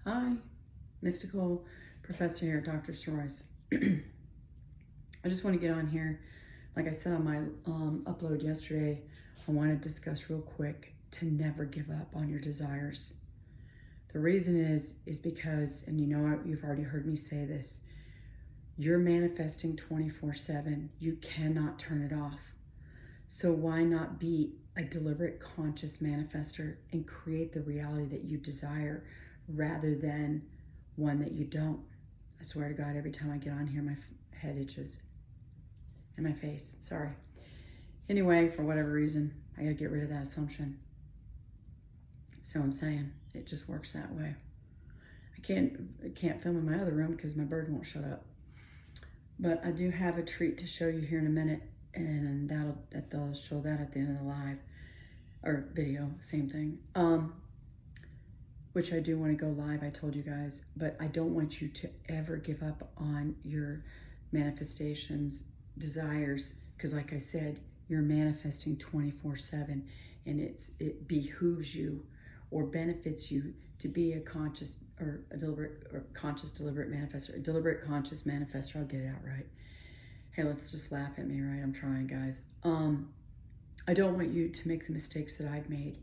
Hi, mystical professor here, Dr. Sorois. I just want to get on here. Like I said on my upload yesterday, I want to discuss real quick to never give up on your desires. The reason is because, and you've already heard me say this, you're manifesting 24/7. You cannot turn it off. So why not be a deliberate, conscious manifester and create the reality that you desire rather than one that you don't? I swear to God, every time I get on here, my head itches and my face. Sorry. Anyway, for whatever reason, I got to get rid of that assumption. So I'm saying it just works that way. I can't film in my other room because my bird won't shut up. But I do have a treat to show you here in a minute, and they'll show that at the end of the live or video, same thing. Which I do want to go live, I told you guys, but I don't want you to ever give up on your manifestations, desires, because like I said, you're manifesting 24/7, and it behooves you or benefits you to be a conscious or a deliberate or conscious deliberate manifestor, a deliberate conscious manifestor. I'll get it out right. Hey, let's just laugh at me, right? I'm trying, guys. I don't want you to make the mistakes that I've made.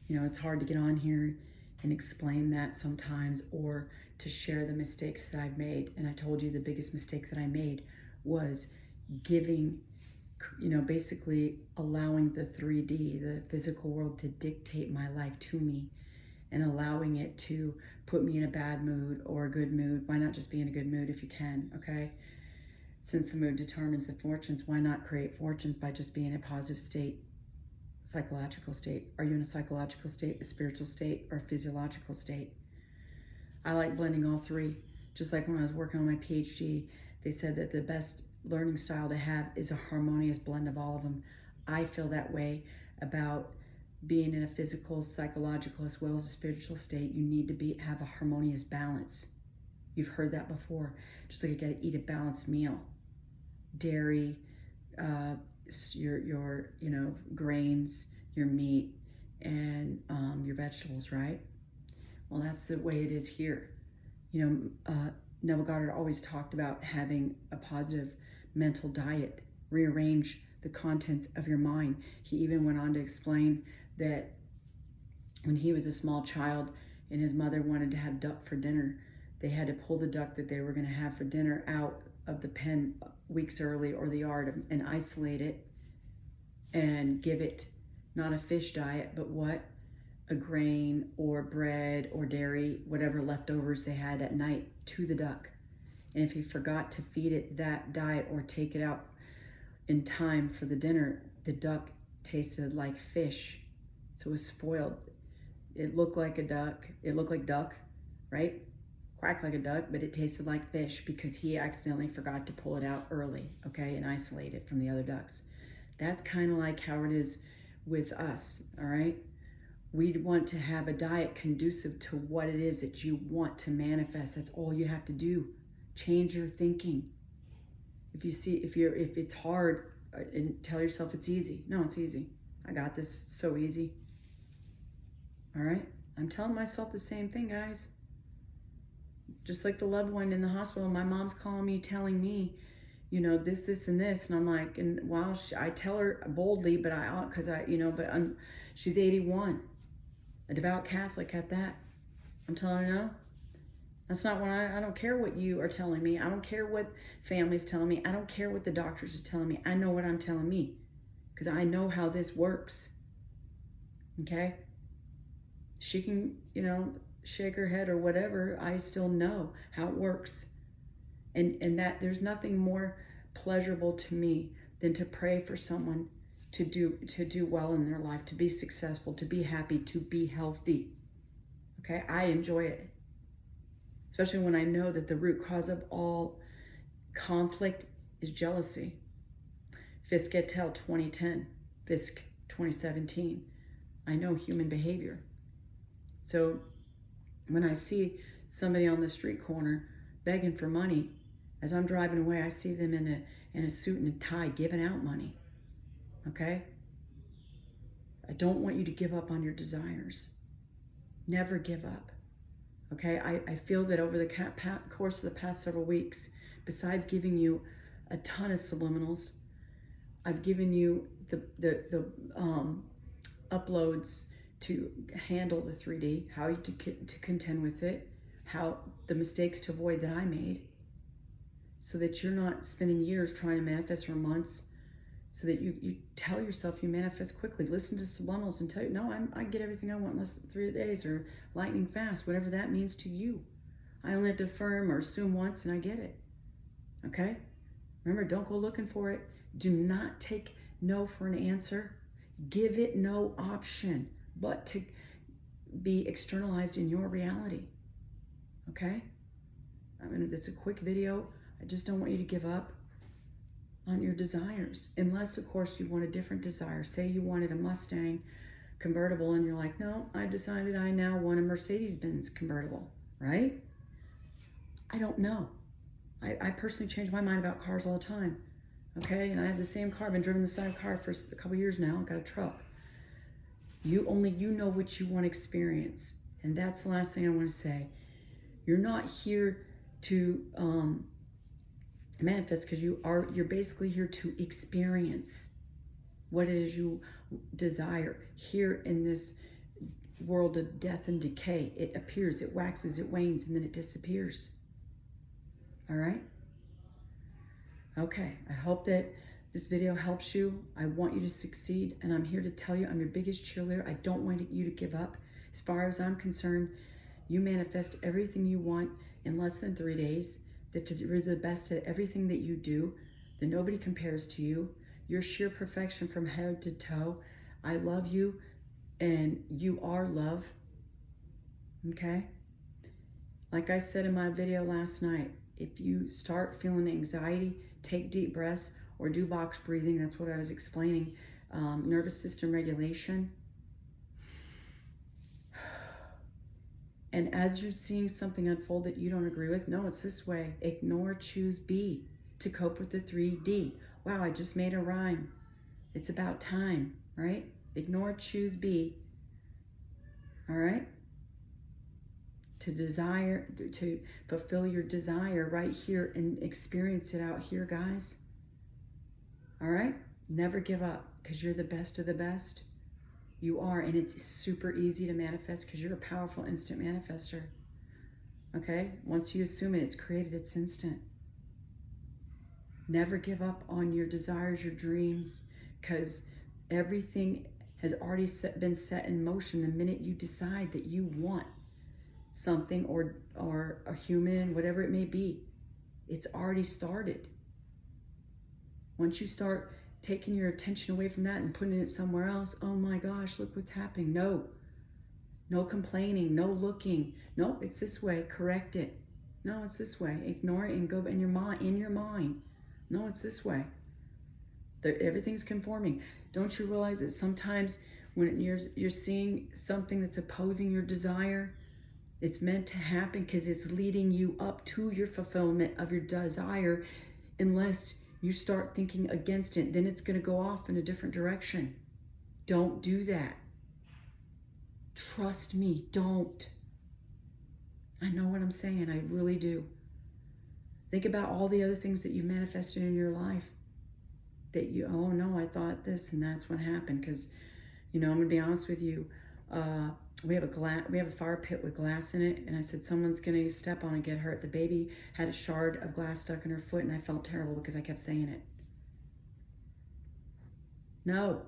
It's hard to get on here and explain that sometimes, or to share the mistakes that I've made. And I told you the biggest mistake that I made was giving, basically allowing the 3D, the physical world, to dictate my life to me, and allowing it to put me in a bad mood or a good mood. Why not just be in a good mood if you can, okay? Since the mood determines the fortunes, why not create fortunes by just being in a positive state, psychological state? Are you in a psychological state, a spiritual state, or a physiological state? I like blending all three. Just like when I was working on my PhD, they said that the best learning style to have is a harmonious blend of all of them. I feel that way about being in a physical, psychological, as well as a spiritual state. You need to have a harmonious balance. You've heard that before. Just like you got to eat a balanced meal. Dairy, your grains, your meat, and your vegetables, right? Well, that's the way it is here. Neville Goddard always talked about having a positive mental diet, rearrange the contents of your mind. He even went on to explain that when he was a small child and his mother wanted to have duck for dinner, they had to pull the duck that they were going to have for dinner out of the pen weeks early, or the yard, and isolate it and give it not a fish diet, but a grain or bread or dairy, whatever leftovers they had at night, to the duck. And if he forgot to feed it that diet or take it out in time for the dinner, the duck tasted like fish. So it was spoiled. It looked like a duck. It looked like duck, right? Quacked like a duck, but it tasted like fish because he accidentally forgot to pull it out early, okay, and isolate it from the other ducks. That's kind of like how it is with us, all right? We'd want to have a diet conducive to what it is that you want to manifest. That's all you have to do. Change your thinking. If it's hard, and tell yourself it's easy. No, it's easy. I got this. It's so easy. All right? I'm telling myself the same thing, guys. Just like the loved one in the hospital, my mom's calling me, telling me, this, and this. And I'm like, and wow, I tell her boldly, but she's 81. A devout Catholic at that. I'm telling her no. That's not what I don't care what you are telling me. I don't care what family's telling me. I don't care what the doctors are telling me. I know what I'm telling me, because I know how this works. Okay? She can, shake her head or whatever. I still know how it works. And that there's nothing more pleasurable to me than to pray for someone to do well in their life, to be successful, to be happy, to be healthy. Okay? I enjoy it. Especially when I know that the root cause of all conflict is jealousy. Fisk et al. 2010, Fisk 2017. I know human behavior. So when I see somebody on the street corner begging for money, as I'm driving away, I see them in a suit and a tie giving out money. Okay? I don't want you to give up on your desires. Never give up. Okay, I feel that over the course of the past several weeks, besides giving you a ton of subliminals, I've given you the uploads to handle the 3D, how to contend with it, how the mistakes to avoid that I made, so that you're not spending years trying to manifest, or months, so that you tell yourself you manifest quickly. Listen to subliminals and tell you, no, I get everything I want in less than 3 days, or lightning fast, whatever that means to you. I only have to affirm or assume once and I get it. Okay? Remember, don't go looking for it. Do not take no for an answer. Give it no option but to be externalized in your reality. Okay? I mean, it's a quick video. I just don't want you to give up on your desires. Unless, of course, you want a different desire. Say you wanted a Mustang convertible and you're like, no, I decided I now want a Mercedes-Benz convertible, right? I don't know. I personally change my mind about cars all the time. Okay, and I have the same car. I've been driving the same car for a couple years now. I've got a truck. You know what you want to experience. And that's the last thing I want to say. You're not here to manifest, because you're basically here to experience what it is you desire here in this world of death and decay. It appears, it waxes, it wanes, and then it disappears. All right? Okay, I hope that this video helps you. I want you to succeed, and I'm here to tell you I'm your biggest cheerleader. I don't want you to give up. As far as I'm concerned, you manifest everything you want in less than 3 days, that you're the best at everything that you do, that nobody compares to you. You're sheer perfection from head to toe. I love you, and you are love. Okay? Like I said in my video last night, if you start feeling anxiety, take deep breaths or do box breathing. That's what I was explaining. Nervous system regulation. And as you're seeing something unfold that you don't agree with, no, it's this way. Ignore, choose B to cope with the 3D. Wow, I just made a rhyme. It's about time, right? Ignore, choose B. All right? To fulfill your desire right here and experience it out here, guys. All right? Never give up, because you're the best of the best. You are, and it's super easy to manifest because you're a powerful instant manifester. Okay? Once you assume it, it's created, it's instant. Never give up on your desires, your dreams, because everything has already been set in motion the minute you decide that you want something or a human, whatever it may be. It's already started. Once you start taking your attention away from that and putting it somewhere else, oh my gosh, look what's happening. No complaining, no looking. No, it's this way. Correct it. No, it's this way. Ignore it and go in your mind. No, it's this way. Everything's conforming. Don't you realize that sometimes when you're seeing something that's opposing your desire, it's meant to happen because it's leading you up to your fulfillment of your desire. Unless you start thinking against it, then it's going to go off in a different direction. Don't do that. Trust me, don't. I know what I'm saying. I really do. Think about all the other things that you've manifested in your life. That you, oh no, I thought this and that's what happened. Because, I'm going to be honest with you. We have a fire pit with glass in it, and I said someone's gonna step on and get hurt. The baby had a shard of glass stuck in her foot, and I felt terrible because I kept saying it. No,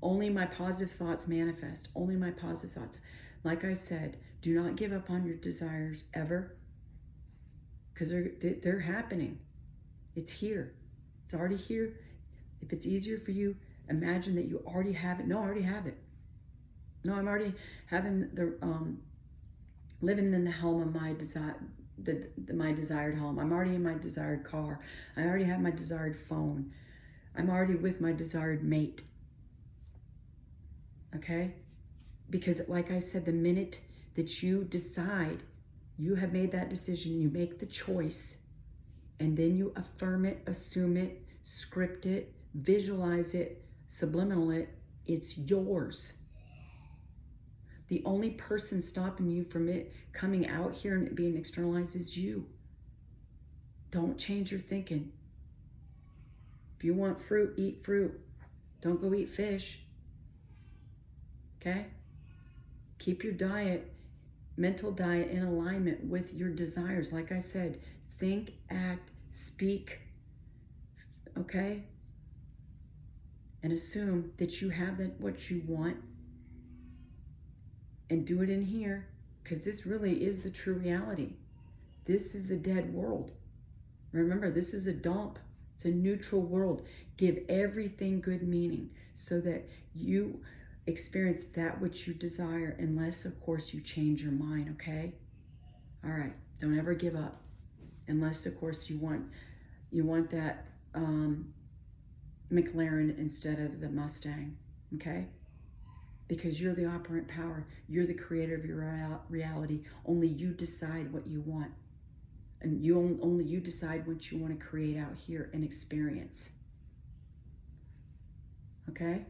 only my positive thoughts manifest. Only my positive thoughts. Like I said, do not give up on your desires ever, because they're happening. It's here. It's already here. If it's easier for you, imagine that you already have it. No, I already have it. No, I'm already having living in the home of my my desired home. I'm already in my desired car. I already have my desired phone. I'm already with my desired mate. Okay? Because like I said, the minute that you decide, you have made that decision, you make the choice, and then you affirm it, assume it, script it, visualize it, subliminal it, it's yours. The only person stopping you from it coming out here and being externalized is you. Don't change your thinking. If you want fruit, eat fruit. Don't go eat fish. Okay? Keep your diet, mental diet, in alignment with your desires. Like I said, think, act, speak. Okay? And assume that you have what you want, and do it in here, because this really is the true reality. This is the dead world. Remember, this is a dump. It's a neutral world. Give everything good meaning so that you experience that which you desire, unless, of course, you change your mind, okay? All right, don't ever give up. Unless, of course, you want that McLaren instead of the Mustang, okay? Because you're the operant power. You're the creator of your reality. Only you decide what you want. And only you decide what you want to create out here and experience. Okay?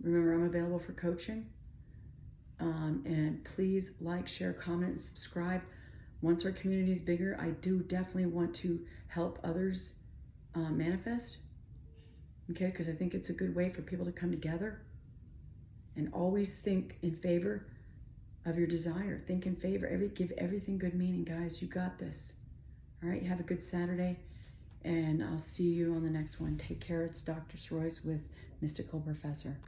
Remember, I'm available for coaching. And please like, share, comment, and subscribe. Once our community is bigger, I do definitely want to help others manifest. Okay? Because I think it's a good way for people to come together. And always think in favor of your desire. Think in favor. Give everything good meaning, guys. You got this. All right, have a good Saturday, and I'll see you on the next one. Take care. It's Dr. Soroyce with Mystical Professor.